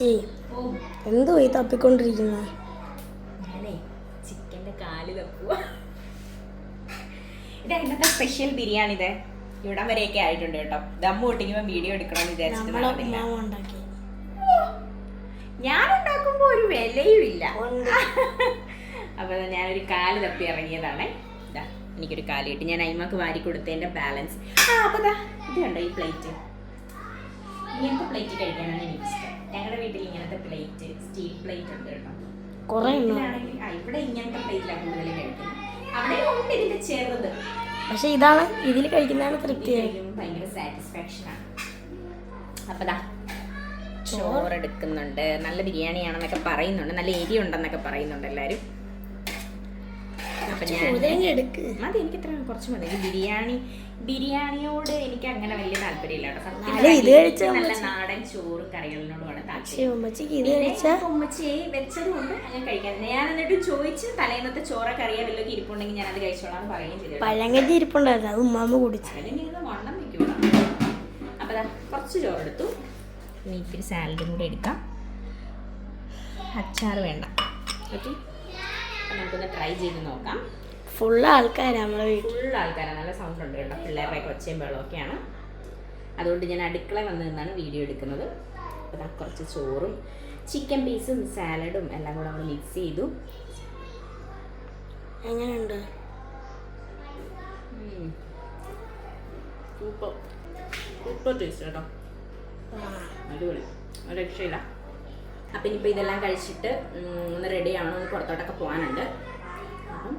എന്തോ ഈ തപ്പിക്കൊണ്ടിരിക്കുന്ന ഞാനേ ചിക്കൻ്റെ കാല് തപ്പുക. ഇത് ഇന്നത്തെ സ്പെഷ്യൽ ബിരിയാണി. ഇത് ഇവിടം വരെയൊക്കെ ആയിട്ടുണ്ട് കേട്ടോ. ദമ്മ് പൊട്ടിക്കുമ്പോൾ വീഡിയോ എടുക്കണമെന്ന് വിചാരിച്ചിട്ട് ഞാൻ ഉണ്ടാക്കുമ്പോ ഒരു വിലയും ഇല്ല. അപ്പൊ ഞാനൊരു കാല് തപ്പി ഇറങ്ങിയതാണ്. ഇതാ എനിക്കൊരു കാല് കിട്ടി. ഞാൻ അയിമക്ക് വാരി കൊടുത്തതിന്റെ ബാലൻസ്. അപ്പൊ ഇത് കണ്ടോ ഈ പ്ലേറ്റ്. ഇങ്ങനത്തെ പ്ലേറ്റ് കഴിക്കാനാണ് എനിക്കിഷ്ടം. ഞങ്ങളുടെ വീട്ടിൽ ഇങ്ങനത്തെ പ്ലേറ്റ്, സ്റ്റീൽ പ്ലേറ്റ് ഉണ്ട് കേട്ടോ. വീട്ടിലാണെങ്കിൽ ഇവിടെ ഇങ്ങനത്തെ പ്ലേറ്റിലാണ് കൂടുതൽ കഴിക്കുന്നത്. അവിടെ ഉണ്ട് ഇതിന്റെ ചെറുത്. പക്ഷെ ഇതാണ് ഇതിൽ കഴിക്കുന്നതാണ് തൃപ്തി. ഭയങ്കര സാറ്റിസ്ഫാക്ഷൻ ആണ്. അപ്പൊ ചോറെടുക്കുന്നുണ്ട്. നല്ല ബിരിയാണിയാണെന്നൊക്കെ പറയുന്നുണ്ട്. നല്ല എരി ഉണ്ടെന്നൊക്കെ പറയുന്നുണ്ട് എല്ലാവരും. അപ്പൊ ഞാൻ മതി, എനിക്ക് ഇത്ര കുറച്ച് മതി. ബിരിയാണിയോട് എനിക്ക് അങ്ങനെ വലിയ താല്പര്യമില്ല കേട്ടോ. നല്ല നാടൻ ചോറും കറികളിനോടുമാണ് താല്പര്യം. ഉമ്മച്ചിയെ വെച്ചതുകൊണ്ട് അങ്ങനെ കഴിക്കാൻ. ഞാൻ എന്നിട്ട് ചോദിച്ച് തലേന്നത്തെ ചോറൊക്കെ അറിയാൻ വല്ലതൊക്കെ ഇരിപ്പുണ്ടെങ്കിൽ ഞാൻ അത് കഴിച്ചോളാം പറയുകയും ചെയ്തു. പഴങ്കഞ്ഞി ഇരിപ്പുണ്ടായിരുന്നു, അത് ഉമ്മാമ്മ കുടിച്ചു. അതിലിരുന്ന് വണ്ണം വെക്കൂടാ. അപ്പൊ കുറച്ച് ചോറെടുത്തു. ഇനി ഇത്തിരി സാലഡും കൂടെ എടുക്കാം. അച്ചാറ് വേണ്ട. ഓക്കെ, നമുക്കൊന്ന് ട്രൈ ചെയ്ത് നോക്കാം. ഫുൾ ആൾക്കാരാണ് നല്ല സൗണ്ട് ഉണ്ട് കേട്ടോ. പിള്ളേരുടെ ഒച്ചയും വെള്ളമൊക്കെയാണ്. അതുകൊണ്ട് ഞാൻ അടുക്കള വന്നു നിന്നാണ് വീഡിയോ എടുക്കുന്നത്. അപ്പോൾ കുറച്ച് ചോറും ചിക്കൻ പീസും സാലഡും എല്ലാം കൂടെ നമ്മൾ മിക്സ് ചെയ്തു. എങ്ങനെയുണ്ട്? സൂപ്പർ ടേസ്റ്റ് കേട്ടോ. അടിപൊളി, ഒരു രക്ഷയില്ല. അപ്പം ഇനിയിപ്പോൾ ഇതെല്ലാം കഴിച്ചിട്ട് ഒന്ന് റെഡി ആവണം. ഒന്ന് പുറത്തോട്ടൊക്കെ പോകാനുണ്ട്. അപ്പം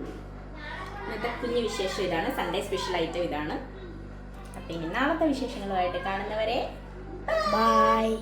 ഇന്നത്തെ കുഞ്ഞു വിശേഷം ഇതാണ്. സൺഡേ സ്പെഷ്യൽ ഐറ്റം ഇതാണ്. അപ്പം ഇനി നാളത്തെ വിശേഷങ്ങളുമായിട്ട് കാണുന്നവരെ ബൈ.